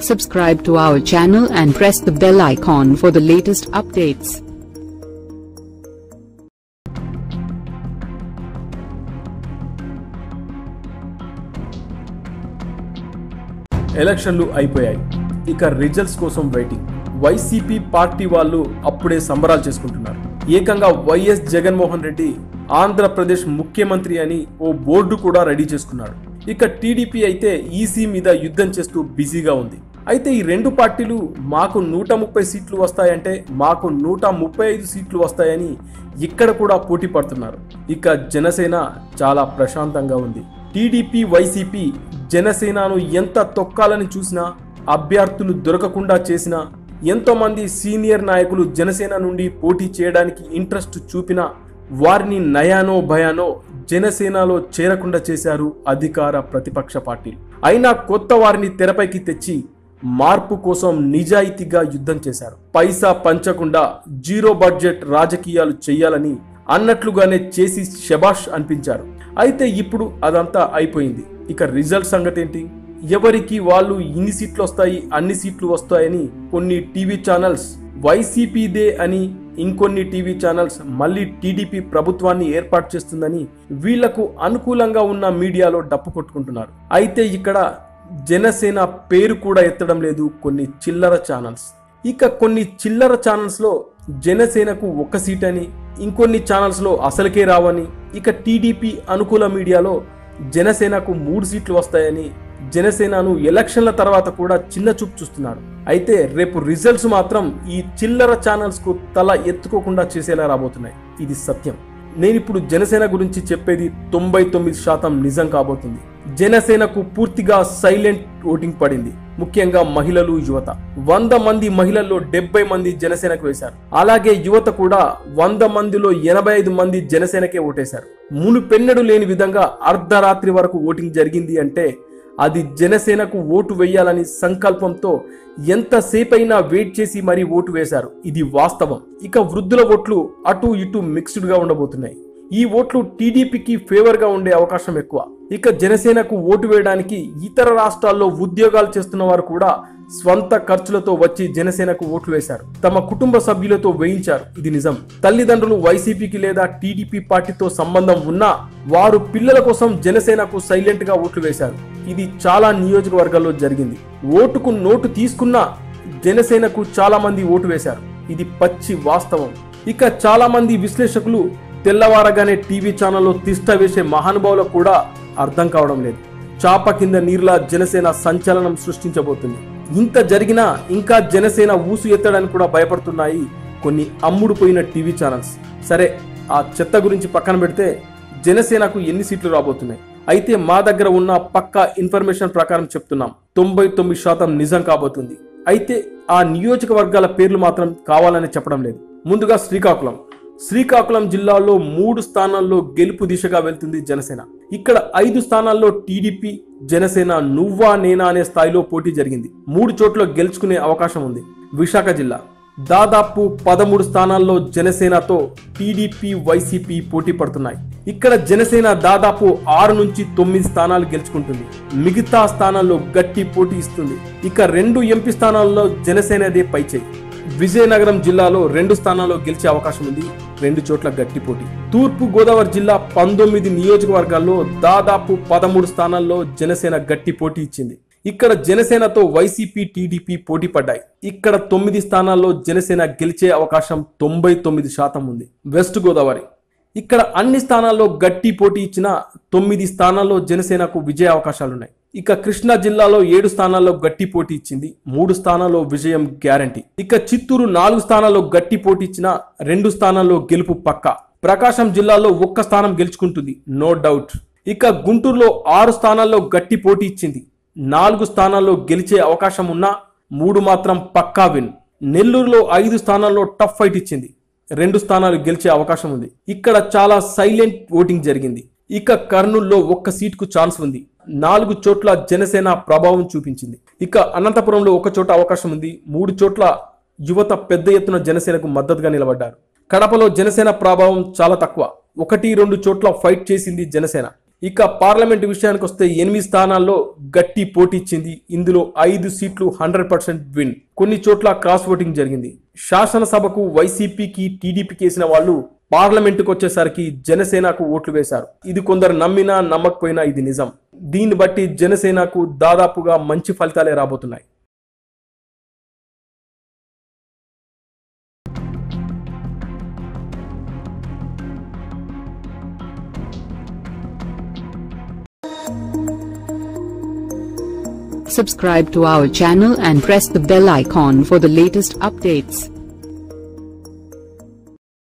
Subscribe to our channel and press the bell icon for the latest updates. ఎలక్షన్లు అయిపోయాయి. ఇక results కోసం waiting. YCP party వాళ్ళు అప్పుడే సంబరాలు చేసుకుంటున్నారు. ఏకంగా వైఎస్ జగన్మోహన్ రెడ్డి ఆంధ్రప్రదేశ్ ముఖ్యమంత్రి అని ఓ బోర్డు కూడా రెడీ చేసుకున్నాడు. ఇక టీడీపీ అయితే ఈసీ మీద యుద్ధం చేస్తూ బిజీగా ఉంది. అయితే ఈ రెండు పార్టీలు మాకు 130 సీట్లు వస్తాయంటే మాకు 135 సీట్లు వస్తాయని ఇక్కడ కూడా పోటీ పడుతున్నారు. ఇక జనసేన చాలా ప్రశాంతంగా ఉంది. టీడీపీ వైసీపీ జనసేనను ఎంత తొక్కాలని చూసినా, అభ్యర్థులు దొరకకుండా చేసినా, ఎంతో మంది సీనియర్ నాయకులు జనసేన నుండి పోటీ చేయడానికి ఇంట్రెస్ట్ చూపినా వారిని నయానో భయానో జనసేనలో చేరకుండా చేశారు అధికార ప్రతిపక్ష పార్టీలు. అయినా కొత్త వారిని తెరపైకి తెచ్చి మార్పు కోసం నిజాయితీగా యుద్ధం చేశారు. పైసా పంచకుండా జీరో బడ్జెట్ రాజకీయాలు చేయాలని అన్నట్లుగానే చేసి శబాష్ అనిపించారు. అయితే ఇప్పుడు అదంతా అయిపోయింది. ఇక రిజల్ట్ సంగతి ఏంటి? ఎవరికి వాళ్ళు ఇన్ని సీట్లు వస్తాయి, అన్ని సీట్లు వస్తాయని కొన్ని టీవీ ఛానల్స్ వైసీపీదే అని, ఇంకొన్ని టీవీ ఛానల్స్ మళ్ళీ టీడీపీ ప్రభుత్వాన్ని ఏర్పాటు చేస్తుందని వీళ్లకు అనుకూలంగా ఉన్న మీడియాలో డప్పు కొట్టుకుంటున్నారు. అయితే ఇక్కడ జనసేన పేరు కూడా ఎత్తడం లేదు కొన్ని చిల్లర ఛానల్స్. ఇక కొన్ని చిల్లర ఛానల్స్ లో జనసేనకు 1 సీట్ అని, ఇంకొన్ని ఛానల్స్ లో అసలుకే రావని, ఇక టీడీపీ అనుకూల మీడియాలో జనసేనకు 3 సీట్లు వస్తాయని జనసేనను ఎలక్షన్ల తర్వాత కూడా చిన్న చూపు చూస్తున్నారు. అయితే రేపు రిజల్ట్స్ మాత్రం ఈ చిల్లర ఛానల్స్ కు తల ఎత్తుకోకుండా చేసేలా రాబోతున్నాయి. ఇది సత్యం. నేను ఇప్పుడు జనసేన గురించి చెప్పేది 99% నిజం కాబోతుంది. జనసేనకు పూర్తిగా సైలెంట్ ఓటింగ్ పడింది. ముఖ్యంగా మహిళలు, యువత. 100 మంది మహిళల్లో 70 మంది జనసేనకు వేశారు. అలాగే యువత కూడా 100 మందిలో 85 మంది జనసేనకే ఓటేశారు. మునుపెన్నడూ లేని విధంగా అర్ధరాత్రి వరకు ఓటింగ్ జరిగింది అంటే అది జనసేనకు ఓటు వేయాలని సంకల్పంతో ఎంతసేపైనా వెయిట్ చేసి మరీ ఓటు వేశారు. ఇది వాస్తవం. ఇక వృద్ధుల ఓట్లు అటు ఇటు మిక్స్డ్ గా ఉండబోతున్నాయి. ఈ ఓట్లు టీడీపీకి ఫేవర్ గా ఉండే అవకాశం ఎక్కువ. ఇక జనసేనకు ఓటు వేయడానికి ఇతర రాష్ట్రాల్లో ఉద్యోగాలు చేస్తున్న వారు కూడా స్వంత ఖర్చులతో వచ్చి జనసేనకు ఓట్లు వేశారు. తమ కుటుంబ సభ్యులతో వేయించారు. ఇది నిజం. తల్లిదండ్రులు వైసీపీకి లేదా టీడీపీ పార్టీతో సంబంధం ఉన్నా వారు పిల్లల కోసం జనసేనకు సైలెంట్ గా ఓట్లు వేశారు. ఇది చాలా నియోజకవర్గాల్లో జరిగింది. ఓటుకు నోటు తీసుకున్న జనసేనకు చాలా మంది ఓటు వేశారు. ఇది పచ్చి వాస్తవం. ఇక చాలా మంది విశ్లేషకులు తెల్లవారగానే టీవీ ఛానల్లో తిష్ట వేసే మహానుభావులకు కూడా అర్థం కావడం లేదు. చాప కింద నీరులా జనసేన సంచలనం సృష్టించబోతుంది. ఇంత జరిగినా ఇంకా జనసేన ఊసు ఎత్తడానికి కూడా భయపడుతున్నాయి కొన్ని అమ్ముడుపోయిన టీవీ ఛానల్స్. సరే, ఆ చెత్త గురించి పక్కన పెడితే జనసేనకు ఎన్ని సీట్లు రాబోతున్నాయి? అయితే మా దగ్గర ఉన్న పక్కా ఇన్ఫర్మేషన్ ప్రకారం చెప్తున్నాం, 99% నిజం కాబోతుంది. అయితే ఆ నియోజకవర్గాల పేర్లు మాత్రం కావాలని చెప్పడం లేదు. ముందుగా శ్రీకాకుళం జిల్లాలో 3 స్థానాల్లో గెలుపు దిశగా వెళ్తుంది జనసేన. ఇక్కడ 5 స్థానాల్లో టీడీపీ, జనసేన నువ్వా నేనా అనే స్థాయిలో పోటీ జరిగింది. 3 చోట్ల గెలుచుకునే అవకాశం ఉంది. విశాఖ జిల్లా దాదాపు 13 స్థానాల్లో జనసేనతో టీడీపీ, వైసీపీ పోటీ పడుతున్నాయి. ఇక్కడ జనసేన దాదాపు 6 నుంచి 9 స్థానాలు గెలుచుకుంటుంది. మిగతా స్థానాల్లో గట్టి పోటీ ఇస్తుంది. ఇక 2 ఎంపీ స్థానాల్లో జనసేనదే పైచేయి. విజయనగరం జిల్లాలో 2 స్థానాల్లో గెలిచే అవకాశం ఉంది. 2 చోట్ల గట్టి పోటీ. తూర్పు గోదావరి జిల్లా 19 నియోజకవర్గాల్లో దాదాపు 13 స్థానాల్లో జనసేన గట్టి పోటీ ఇచ్చింది. ఇక్కడ జనసేనతో వైసీపీ, టీడీపీ పోటీ పడ్డాయి. ఇక్కడ 9 స్థానాల్లో జనసేన గెలిచే అవకాశం 99% ఉంది. వెస్ట్ గోదావరి ఇక్కడ అన్ని స్థానాల్లో గట్టి పోటీ ఇచ్చిన 9 స్థానాల్లో జనసేనకు విజయ అవకాశాలున్నాయి. ఇక కృష్ణా జిల్లాలో 7 స్థానాల్లో గట్టి పోటీ ఇచ్చింది. 3 స్థానాల్లో విజయం గ్యారంటీ. ఇక చిత్తూరు 4 స్థానాల్లో గట్టి పోటీ ఇచ్చిన 2 స్థానాల్లో గెలుపు పక్కా. ప్రకాశం జిల్లాలో 1 స్థానం గెలుచుకుంటుంది, నో డౌట్. ఇక గుంటూరులో 6 స్థానాల్లో గట్టి పోటీ ఇచ్చింది. 4 స్థానాల్లో గెలిచే అవకాశం ఉన్నా 3 మాత్రం పక్కా విన్. నెల్లూరులో 5 స్థానాల్లో టఫ్ ఫైట్ ఇచ్చింది. 2 స్థానాలు గెలిచే అవకాశం ఉంది. ఇక్కడ చాలా సైలెంట్ ఓటింగ్ జరిగింది. ఇక కర్నూలులో 1 సీటుకు ఛాన్స్ ఉంది. 4 చోట్ల జనసేన ప్రభావం చూపించింది. ఇక అనంతపురంలో 1 చోట అవకాశం ఉంది. 3 చోట్ల యువత పెద్ద ఎత్తున జనసేనకు మద్దతుగా నిలబడ్డారు. కడపలో జనసేన ప్రభావం చాలా తక్కువ. 1-2 చోట్ల ఫైట్ చేసింది జనసేన. ఇక పార్లమెంటు విషయానికి వస్తే 8 స్థానాల్లో గట్టి పోటీ ఇచ్చింది. ఇందులో 5 సీట్లు 100% విన్. కొన్ని చోట్ల క్రాస్ ఓటింగ్ జరిగింది. శాసనసభకు వైసీపీకి టీడీపీకి వేసిన వాళ్ళు పార్లమెంటుకు వచ్చేసరికి జనసేనకు ఓట్లు వేశారు. ఇది కొందరు నమ్మినా నమ్మకపోయినా ఇది నిజం. దీన్ని బట్టి జనసేనకు దాదాపుగా మంచి ఫలితాలే రాబోతున్నాయి. Subscribe to our channel and press the bell icon for the latest updates.